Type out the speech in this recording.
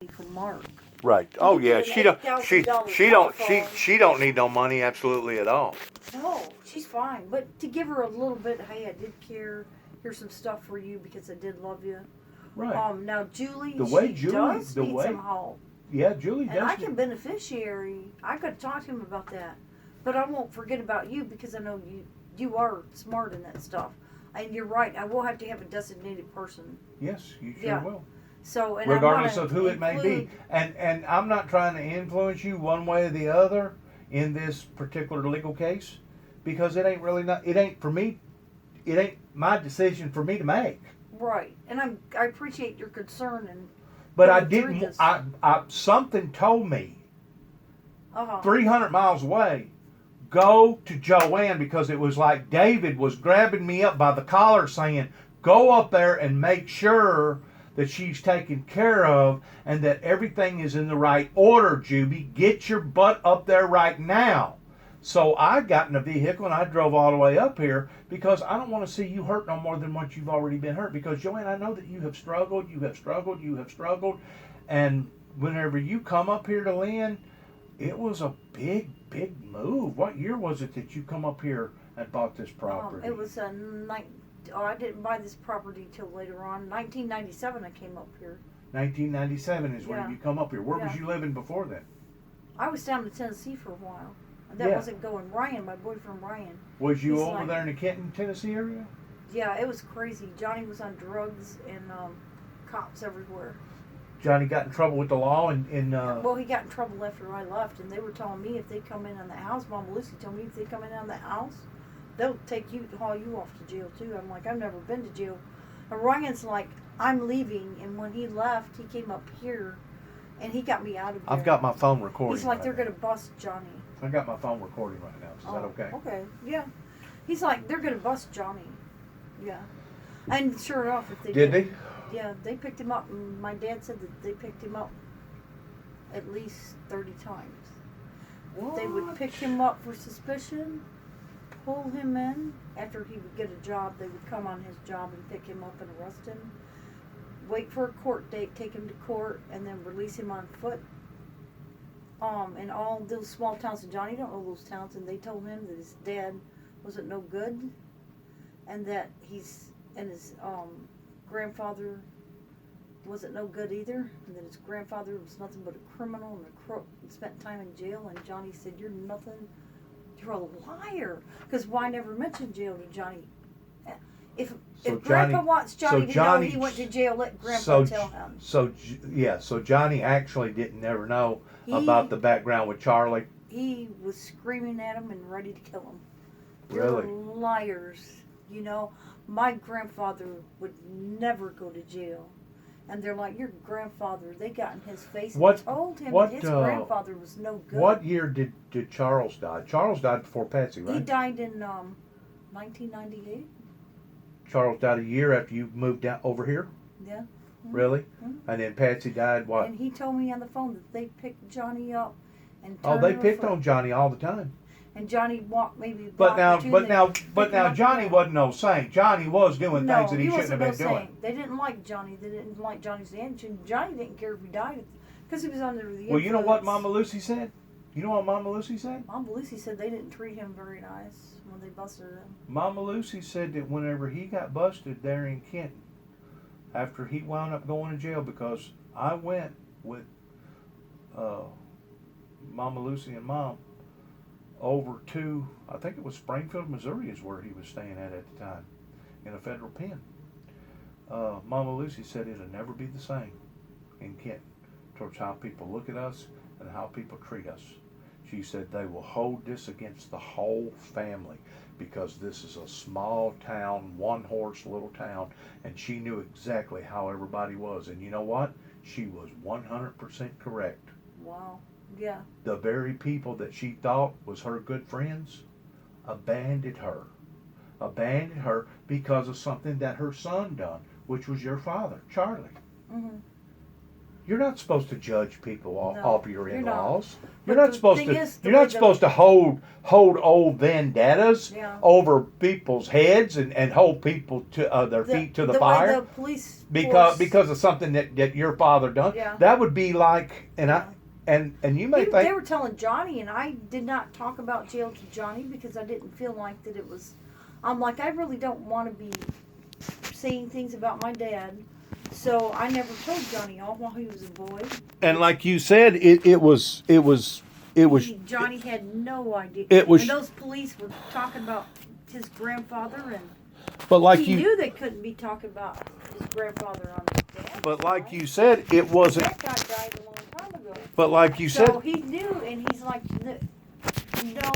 from Mark. Right. Oh You yeah. get an $8,000 She don't need no money absolutely at all. No, she's fine. But to give her a little bit, hey, I did care. Here's some stuff for you because I did love you. Right. Now Julie, does need some help. Yeah, Julie does. And I can beneficiary. I could talk to him about that, but I won't forget about you because I know you are smart in that stuff. And you're right. I will have to have a designated person. Yes, you sure will. So, and regardless of who it may be, and I'm not trying to influence you one way or the other in this particular legal case, because it ain't for me. It ain't my decision for me to make. Right, and I appreciate your concern and. But I didn't. I something told me. 300 miles away, go to Joanne, because it was like David was grabbing me up by the collar saying, "Go up there and make sure that she's taken care of and that everything is in the right order, Juby. Get your butt up there right now." So I got in a vehicle and I drove all the way up here because I don't want to see you hurt no more than what you've already been hurt. Because, Joanne, I know that you have struggled. And whenever you come up here to Lynn, it was a big, big move. What year was it that you come up here and bought this property? It was I didn't buy this property till later on. 1997 I came up here. 1997 is when you come up here. Where was you living before then? I was down in Tennessee for a while. That wasn't going. Ryan, my boyfriend Ryan. Was you over there in the Kenton, Tennessee area? Yeah, it was crazy. Johnny was on drugs and cops everywhere. Johnny got in trouble with the law Well, he got in trouble after I left, and they were telling me if they come in on the house, Mama Lucy told me if they come in on the house, they'll haul you off to jail too. I'm like, I've never been to jail. And Ryan's like, I'm leaving, and when he left, he came up here, and he got me out of there. I've got my phone recording. He's like, they're going to bust Johnny. I got my phone recording right now. Is that okay? Okay, yeah. He's like, they're going to bust Johnny. Yeah. And sure enough, if they did. They? Yeah, they picked him up, and my dad said that they picked him up at least 30 times. What? They would pick him up for suspicion, pull him in. After he would get a job, they would come on his job and pick him up and arrest him. Wait for a court date, take him to court, and then release him on foot. In all those small towns, and Johnny don't know those towns, and they told him that his dad wasn't no good, and that his grandfather wasn't no good either, and that his grandfather was nothing but a criminal and a crook and spent time in jail. And Johnny said, "You're nothing. You're a liar." Because why never mention jail to Johnny? If Grandpa wants Johnny to know he went to jail, let Grandpa tell him. So Johnny actually didn't ever know about the background with Charlie. He was screaming at him and ready to kill him. Really? You're liars. You know, my grandfather would never go to jail. And they're like, your grandfather, they got in his face and told him that his grandfather was no good. What year did Charles die? Charles died before Patsy, right? He died in 1998. Charles died a year after you moved down over here? Yeah. Mm-hmm. Really? Mm-hmm. And then Patsy died what? And he told me on the phone that they picked Johnny up and they picked on Johnny all the time. And Johnny walked maybe a block or two. But now Johnny wasn't no saint. Johnny was doing things that he shouldn't have been doing. They didn't like Johnny. They didn't like Johnny's attitude. Johnny didn't care if he died because he was under the influence. Well, you know what Mama Lucy said? You know what Mama Lucy said? Mama Lucy said they didn't treat him very nice when they busted him. Mama Lucy said that whenever he got busted there in Kenton, after he wound up going to jail, because I went with Mama Lucy and Mom over to, I think it was Springfield, Missouri is where he was staying at the time, in a federal pen. Mama Lucy said it'll never be the same in Kenton towards how people look at us and how people treat us. She said they will hold this against the whole family because this is a small town, one-horse little town, and she knew exactly how everybody was. And you know what? She was 100% correct. Wow. Yeah. The very people that she thought was her good friends abandoned her. Abandoned her because of something that her son done, which was your father, Charlie. Mm-hmm. You're not supposed to judge people No, off your you're in-laws. not. You're But not the supposed thing to. is, the You're way not supposed to hold old vendettas Yeah. over people's heads and hold people to their feet to the fire. Way the police because of something that your father done. Yeah. That would be like, and you may think they were telling Johnny, and I did not talk about jail to Johnny because I didn't feel like that it was. I'm like, I really don't want to be saying things about my dad, so I never told Johnny all while he was a boy. And like you said, it was. Johnny had no idea. It was. And those police were talking about his grandfather, and but like he you knew they couldn't be talking about his grandfather on his dad. But like you said, it wasn't. That guy died a long time ago. But like you said, so he knew, and he's like, no,